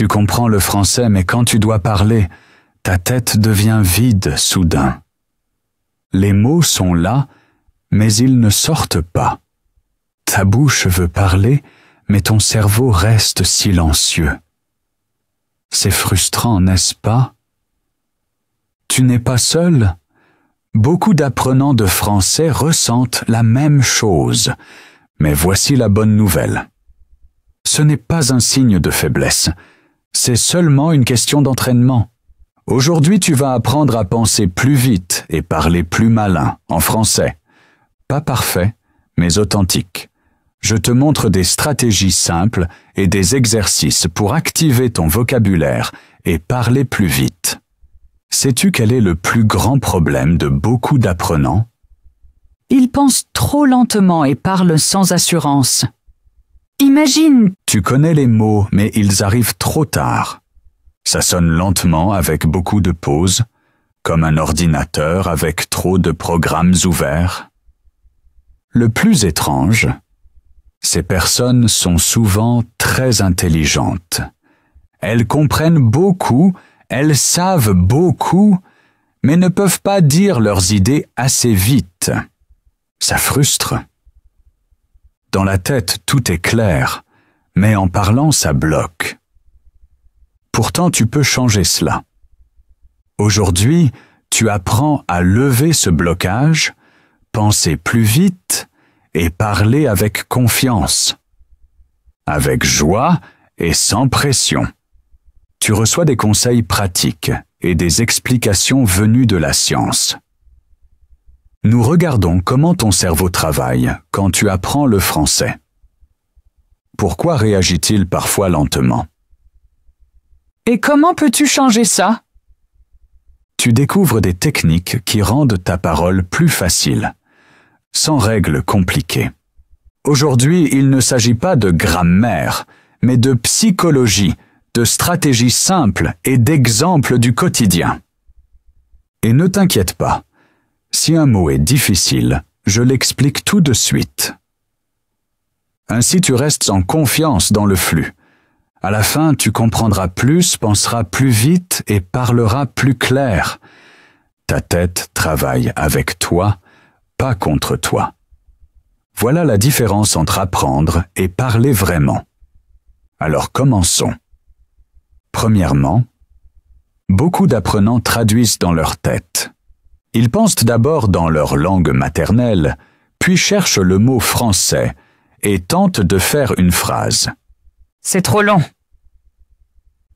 Tu comprends le français, mais quand tu dois parler, ta tête devient vide soudain. Les mots sont là, mais ils ne sortent pas. Ta bouche veut parler, mais ton cerveau reste silencieux. C'est frustrant, n'est-ce pas? Tu n'es pas seul? Beaucoup d'apprenants de français ressentent la même chose, mais voici la bonne nouvelle. Ce n'est pas un signe de faiblesse, c'est seulement une question d'entraînement. Aujourd'hui, tu vas apprendre à penser plus vite et parler plus malin en français. Pas parfait, mais authentique. Je te montre des stratégies simples et des exercices pour activer ton vocabulaire et parler plus vite. Sais-tu quel est le plus grand problème de beaucoup d'apprenants? Ils pensent trop lentement et parlent sans assurance. Imagine, Tu connais les mots, mais ils arrivent trop tard. Ça sonne lentement avec beaucoup de pauses, comme un ordinateur avec trop de programmes ouverts. Le plus étrange, ces personnes sont souvent très intelligentes. Elles comprennent beaucoup, elles savent beaucoup, mais ne peuvent pas dire leurs idées assez vite. Ça frustre. Dans la tête, tout est clair, mais en parlant, ça bloque. Pourtant, tu peux changer cela. Aujourd'hui, tu apprends à lever ce blocage, penser plus vite et parler avec confiance, avec joie et sans pression. Tu reçois des conseils pratiques et des explications venues de la science. Nous regardons comment ton cerveau travaille quand tu apprends le français. Pourquoi réagit-il parfois lentement? et comment peux-tu changer ça? Tu découvres des techniques qui rendent ta parole plus facile, sans règles compliquées. Aujourd'hui, il ne s'agit pas de grammaire, mais de psychologie, de stratégies simples et d'exemples du quotidien. Et ne t'inquiète pas, si un mot est difficile, je l'explique tout de suite. Ainsi tu restes en confiance dans le flux. À la fin, tu comprendras plus, penseras plus vite et parleras plus clair. Ta tête travaille avec toi, pas contre toi. Voilà la différence entre apprendre et parler vraiment. Alors commençons. Premièrement, beaucoup d'apprenants traduisent dans leur tête. Ils pensent d'abord dans leur langue maternelle, puis cherchent le mot français et tentent de faire une phrase. C'est trop long.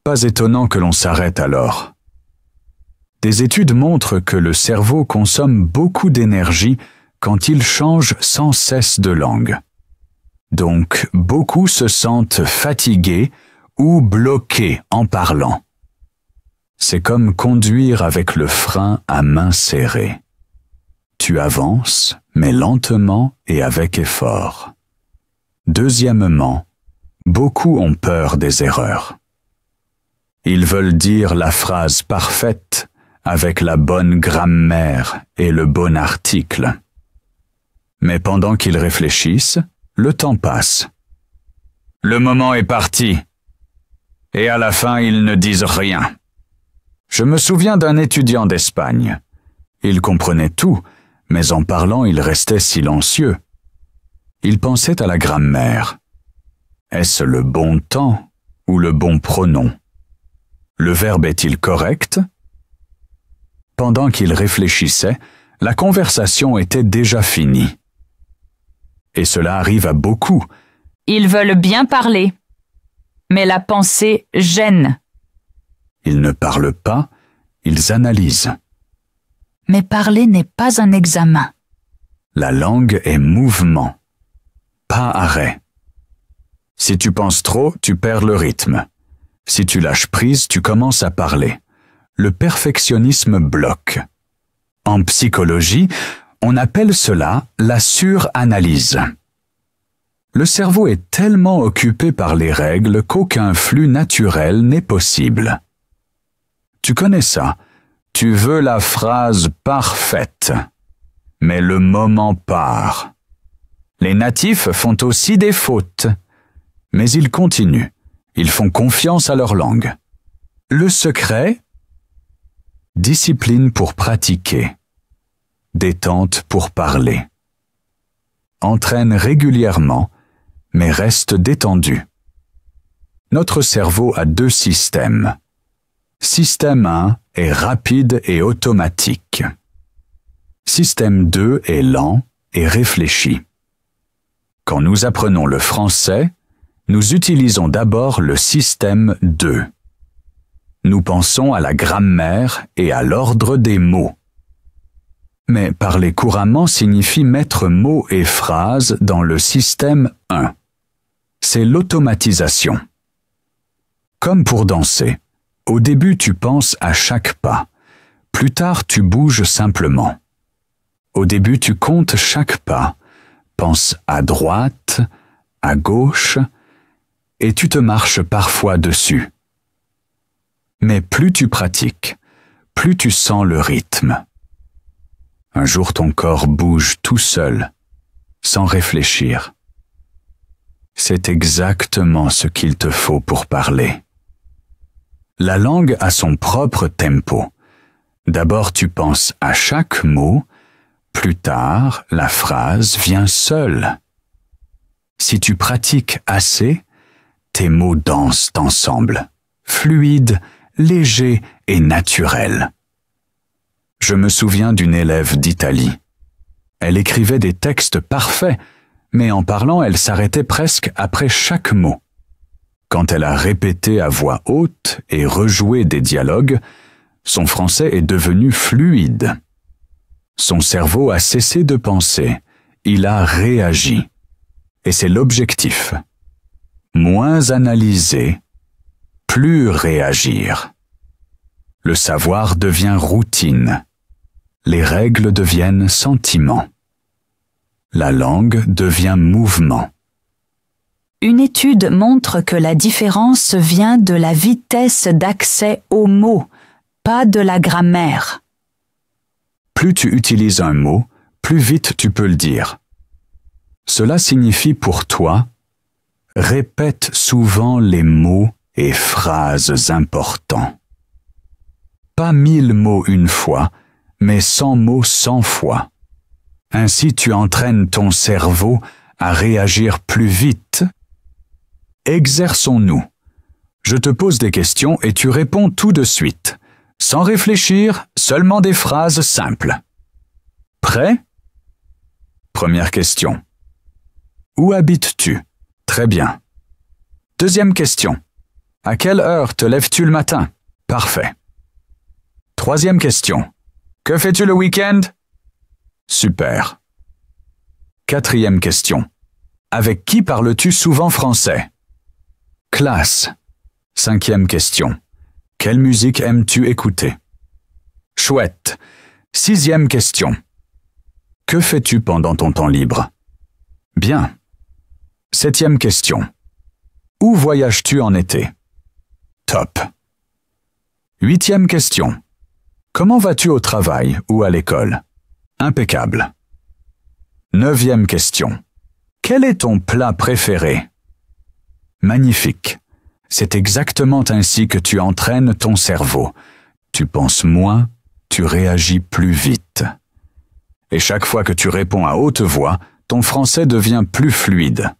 Pas étonnant que l'on s'arrête alors. Des études montrent que le cerveau consomme beaucoup d'énergie quand il change sans cesse de langue. Donc, beaucoup se sentent fatigués ou bloqués en parlant. C'est comme conduire avec le frein à main serrée. Tu avances, mais lentement et avec effort. Deuxièmement, beaucoup ont peur des erreurs. Ils veulent dire la phrase parfaite avec la bonne grammaire et le bon article. Mais pendant qu'ils réfléchissent, le temps passe. Le moment est parti. Et à la fin, ils ne disent rien. Je me souviens d'un étudiant d'Espagne. Il comprenait tout, mais en parlant, il restait silencieux. Il pensait à la grammaire. Est-ce le bon temps ou le bon pronom? Le verbe est-il correct? Pendant qu'il réfléchissait, la conversation était déjà finie. Et cela arrive à beaucoup. Ils veulent bien parler, mais la pensée gêne. Ils ne parlent pas, ils analysent. Mais parler n'est pas un examen. La langue est mouvement, pas arrêt. Si tu penses trop, tu perds le rythme. Si tu lâches prise, tu commences à parler. Le perfectionnisme bloque. En psychologie, on appelle cela la suranalyse. Le cerveau est tellement occupé par les règles qu'aucun flux naturel n'est possible. Tu connais ça. Tu veux la phrase parfaite. Mais le moment part. Les natifs font aussi des fautes. Mais ils continuent. Ils font confiance à leur langue. Le secret? Discipline pour pratiquer. Détente pour parler. Entraîne régulièrement, mais reste détendu. Notre cerveau a 2 systèmes. Système 1 est rapide et automatique. Système 2 est lent et réfléchi. Quand nous apprenons le français, nous utilisons d'abord le système 2. Nous pensons à la grammaire et à l'ordre des mots. Mais parler couramment signifie mettre mots et phrases dans le système 1. C'est l'automatisation. Comme pour danser, au début tu penses à chaque pas. Plus tard tu bouges simplement. Au début tu comptes chaque pas. Pense à droite, à gauche, et tu te marches parfois dessus. Mais plus tu pratiques, plus tu sens le rythme. Un jour ton corps bouge tout seul, sans réfléchir. C'est exactement ce qu'il te faut pour parler. La langue a son propre tempo. D'abord tu penses à chaque mot, plus tard la phrase vient seule. Si tu pratiques assez, tes mots dansent ensemble, fluides, légers et naturels. Je me souviens d'une élève d'Italie. Elle écrivait des textes parfaits, mais en parlant, elle s'arrêtait presque après chaque mot. Quand elle a répété à voix haute et rejoué des dialogues, son français est devenu fluide. Son cerveau a cessé de penser, il a réagi. Et c'est l'objectif. Moins analyser, plus réagir. Le savoir devient routine. Les règles deviennent sentiments. La langue devient mouvement. Une étude montre que la différence vient de la vitesse d'accès aux mots, pas de la grammaire. Plus tu utilises un mot, plus vite tu peux le dire. Cela signifie pour toi, répète souvent les mots et phrases importants. Pas 1000 mots une fois, mais 100 mots 100 fois. Ainsi tu entraînes ton cerveau à réagir plus vite. Exerçons-nous. Je te pose des questions et tu réponds tout de suite. Sans réfléchir, seulement des phrases simples. Prêt? Première question. Où habites-tu? Très bien. Deuxième question. À quelle heure te lèves-tu le matin? Parfait. Troisième question. Que fais-tu le week-end? Super. Quatrième question. Avec qui parles-tu souvent français? Classe. Cinquième question. Quelle musique aimes-tu écouter? Chouette. Sixième question. Que fais-tu pendant ton temps libre? Bien. Septième question. Où voyages-tu en été? Top. Huitième question. Comment vas-tu au travail ou à l'école? Impeccable. Neuvième question. Quel est ton plat préféré? Magnifique. C'est exactement ainsi que tu entraînes ton cerveau. Tu penses moins, tu réagis plus vite. Et chaque fois que tu réponds à haute voix, ton français devient plus fluide.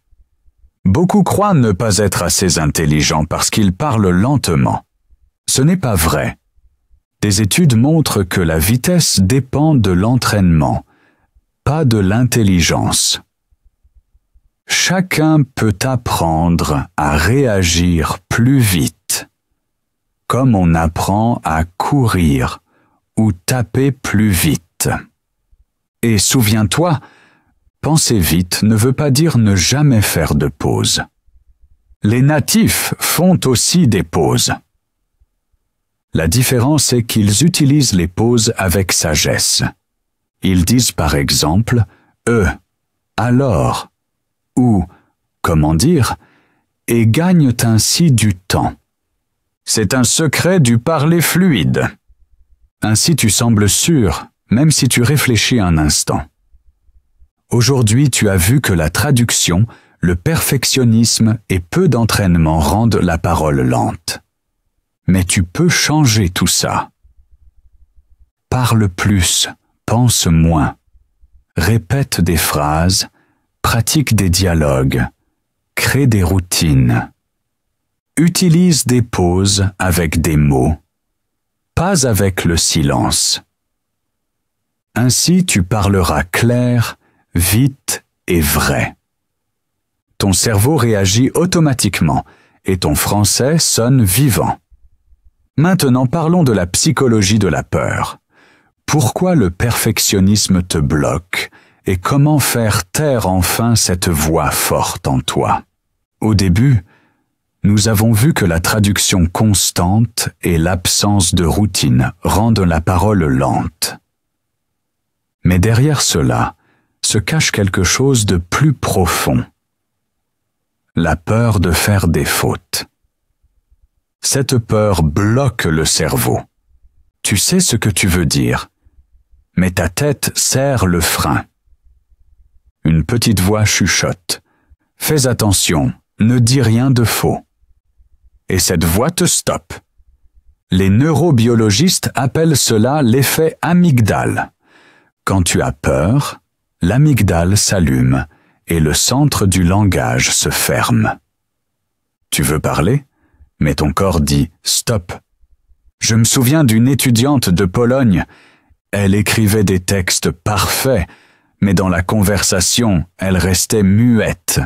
Beaucoup croient ne pas être assez intelligents parce qu'ils parlent lentement. Ce n'est pas vrai. Des études montrent que la vitesse dépend de l'entraînement, pas de l'intelligence. Chacun peut apprendre à réagir plus vite, comme on apprend à courir ou taper plus vite. Et souviens-toi, penser vite ne veut pas dire ne jamais faire de pause. Les natifs font aussi des pauses. La différence est qu'ils utilisent les pauses avec sagesse. Ils disent par exemple « alors » ou « comment dire » et gagnent ainsi du temps. C'est un secret du parler fluide. Ainsi tu sembles sûr, même si tu réfléchis un instant. Aujourd'hui, tu as vu que la traduction, le perfectionnisme et peu d'entraînement rendent la parole lente. Mais tu peux changer tout ça. Parle plus, pense moins. Répète des phrases, pratique des dialogues, crée des routines. Utilise des pauses avec des mots, pas avec le silence. Ainsi tu parleras clair, vite et vrai. Ton cerveau réagit automatiquement et ton français sonne vivant. Maintenant parlons de la psychologie de la peur. Pourquoi le perfectionnisme te bloque et comment faire taire enfin cette voix forte en toi? Au début, nous avons vu que la traduction constante et l'absence de routine rendent la parole lente. Mais derrière cela se cache quelque chose de plus profond. La peur de faire des fautes. Cette peur bloque le cerveau. Tu sais ce que tu veux dire, mais ta tête serre le frein. Une petite voix chuchote. Fais attention, ne dis rien de faux. Et cette voix te stoppe. Les neurobiologistes appellent cela l'effet amygdale. Quand tu as peur, l'amygdale s'allume et le centre du langage se ferme. Tu veux parler, mais ton corps dit « stop ». Je me souviens d'une étudiante de Pologne. Elle écrivait des textes parfaits, mais dans la conversation, elle restait muette.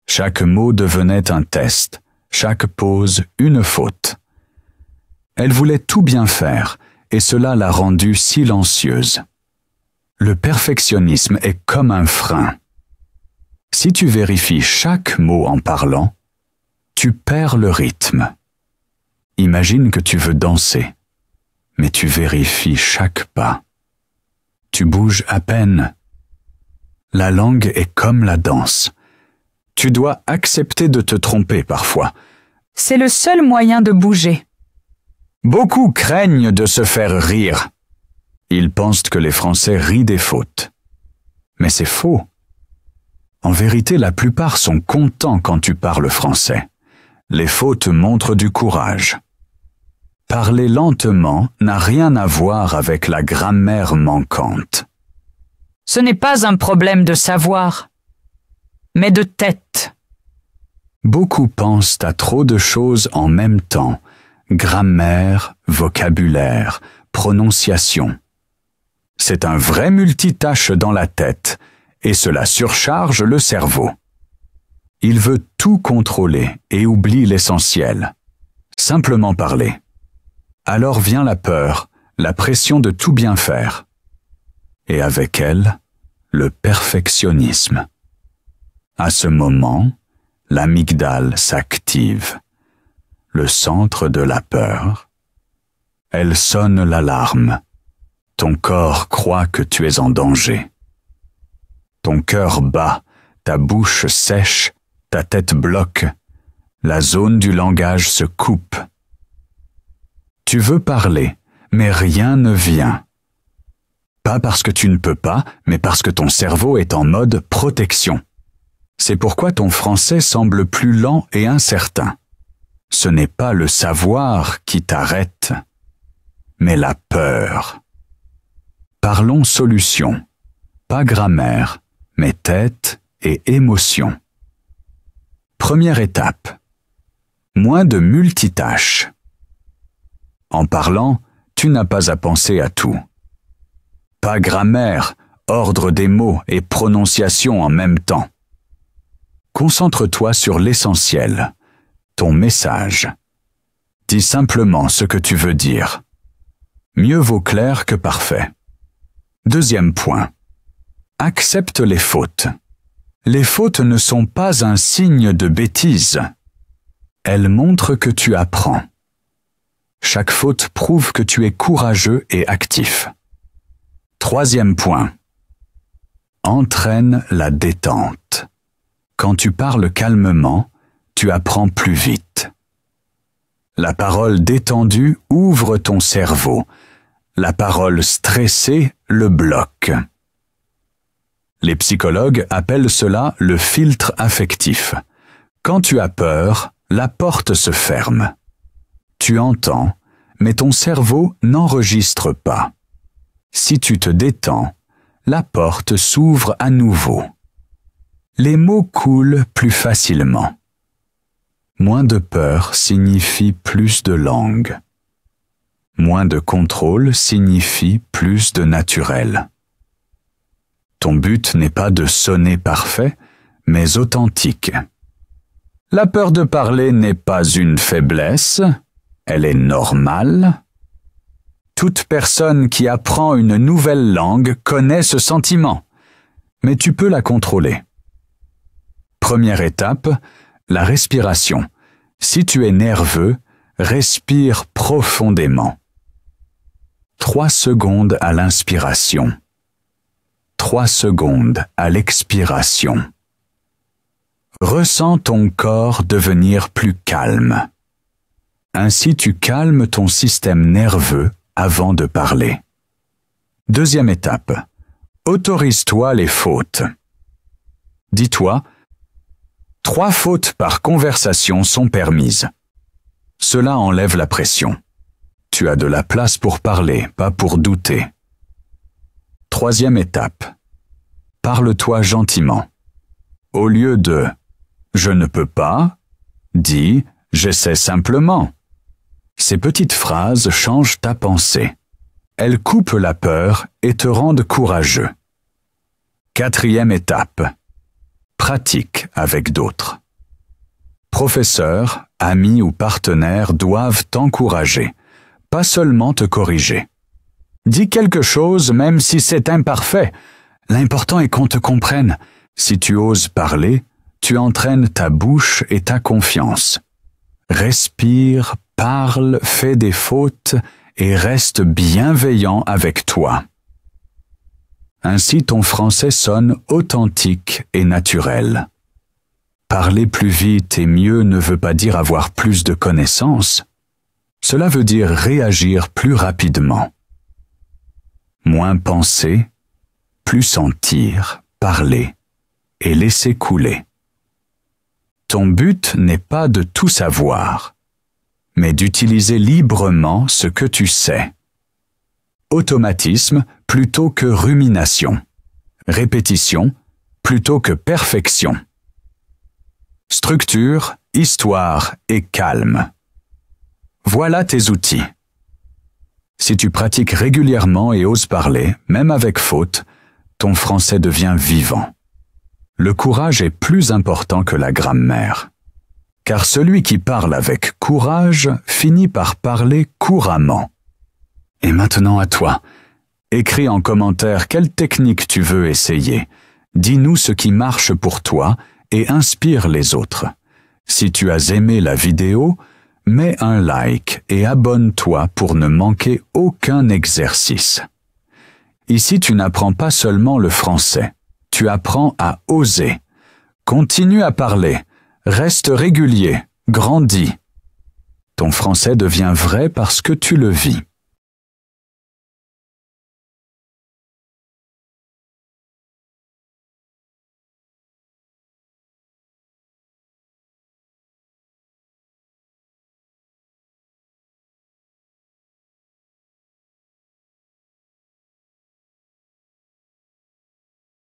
Chaque mot devenait un test, chaque pause une faute. Elle voulait tout bien faire, et cela l'a rendue silencieuse. Le perfectionnisme est comme un frein. Si tu vérifies chaque mot en parlant, tu perds le rythme. Imagine que tu veux danser, mais tu vérifies chaque pas. Tu bouges à peine. La langue est comme la danse. Tu dois accepter de te tromper parfois. C'est le seul moyen de bouger. Beaucoup craignent de se faire rire. Ils pensent que les Français rient des fautes. Mais c'est faux. En vérité, la plupart sont contents quand tu parles français. Les fautes montrent du courage. Parler lentement n'a rien à voir avec la grammaire manquante. Ce n'est pas un problème de savoir, mais de tête. Beaucoup pensent à trop de choses en même temps. Grammaire, vocabulaire, prononciation. C'est un vrai multitâche dans la tête et cela surcharge le cerveau. Il veut tout contrôler et oublie l'essentiel. Simplement parler. Alors vient la peur, la pression de tout bien faire. Et avec elle, le perfectionnisme. À ce moment, l'amygdale s'active. Le centre de la peur. Elle sonne l'alarme. Ton corps croit que tu es en danger. Ton cœur bat, ta bouche sèche, ta tête bloque. La zone du langage se coupe. Tu veux parler, mais rien ne vient. Pas parce que tu ne peux pas, mais parce que ton cerveau est en mode protection. C'est pourquoi ton français semble plus lent et incertain. Ce n'est pas le savoir qui t'arrête, mais la peur. Parlons solution, pas grammaire, mais tête et émotion. Première étape. Moins de multitâches. En parlant, tu n'as pas à penser à tout. Pas grammaire, ordre des mots et prononciation en même temps. Concentre-toi sur l'essentiel, ton message. Dis simplement ce que tu veux dire. Mieux vaut clair que parfait. Deuxième point. Accepte les fautes. Les fautes ne sont pas un signe de bêtise. Elles montrent que tu apprends. Chaque faute prouve que tu es courageux et actif. Troisième point. Entraîne la détente. Quand tu parles calmement, tu apprends plus vite. La parole détendue ouvre ton cerveau. La parole stressée le bloque. Les psychologues appellent cela le filtre affectif. Quand tu as peur, la porte se ferme. Tu entends, mais ton cerveau n'enregistre pas. Si tu te détends, la porte s'ouvre à nouveau. Les mots coulent plus facilement. Moins de peur signifie plus de langue. Moins de contrôle signifie plus de naturel. Ton but n'est pas de sonner parfait, mais authentique. La peur de parler n'est pas une faiblesse, elle est normale. Toute personne qui apprend une nouvelle langue connaît ce sentiment, mais tu peux la contrôler. Première étape, la respiration. Si tu es nerveux, respire profondément. 3 secondes à l'inspiration. 3 secondes à l'expiration. Ressens ton corps devenir plus calme. Ainsi tu calmes ton système nerveux avant de parler. Deuxième étape. Autorise-toi les fautes. Dis-toi, 3 fautes par conversation sont permises. Cela enlève la pression. Tu as de la place pour parler, pas pour douter. Troisième étape. Parle-toi gentiment. Au lieu de « je ne peux pas », dis « j'essaie simplement ». Ces petites phrases changent ta pensée. Elles coupent la peur et te rendent courageux. Quatrième étape. Pratique avec d'autres. Professeurs, amis ou partenaires doivent t'encourager, pas seulement te corriger. Dis quelque chose même si c'est imparfait. L'important est qu'on te comprenne. Si tu oses parler, tu entraînes ta bouche et ta confiance. Respire, parle, fais des fautes et reste bienveillant avec toi. Ainsi ton français sonne authentique et naturel. Parler plus vite et mieux ne veut pas dire avoir plus de connaissances. Cela veut dire réagir plus rapidement. Moins penser, plus sentir, parler et laisser couler. Ton but n'est pas de tout savoir, mais d'utiliser librement ce que tu sais. Automatisme plutôt que rumination. Répétition plutôt que perfection. Structure, histoire et calme. Voilà tes outils. Si tu pratiques régulièrement et oses parler, même avec faute, ton français devient vivant. Le courage est plus important que la grammaire. Car celui qui parle avec courage finit par parler couramment. Et maintenant à toi. Écris en commentaire quelle technique tu veux essayer. Dis-nous ce qui marche pour toi et inspire les autres. Si tu as aimé la vidéo, mets un like et abonne-toi pour ne manquer aucun exercice. Ici, tu n'apprends pas seulement le français, tu apprends à oser. Continue à parler, reste régulier, grandis. Ton français devient vrai parce que tu le vis.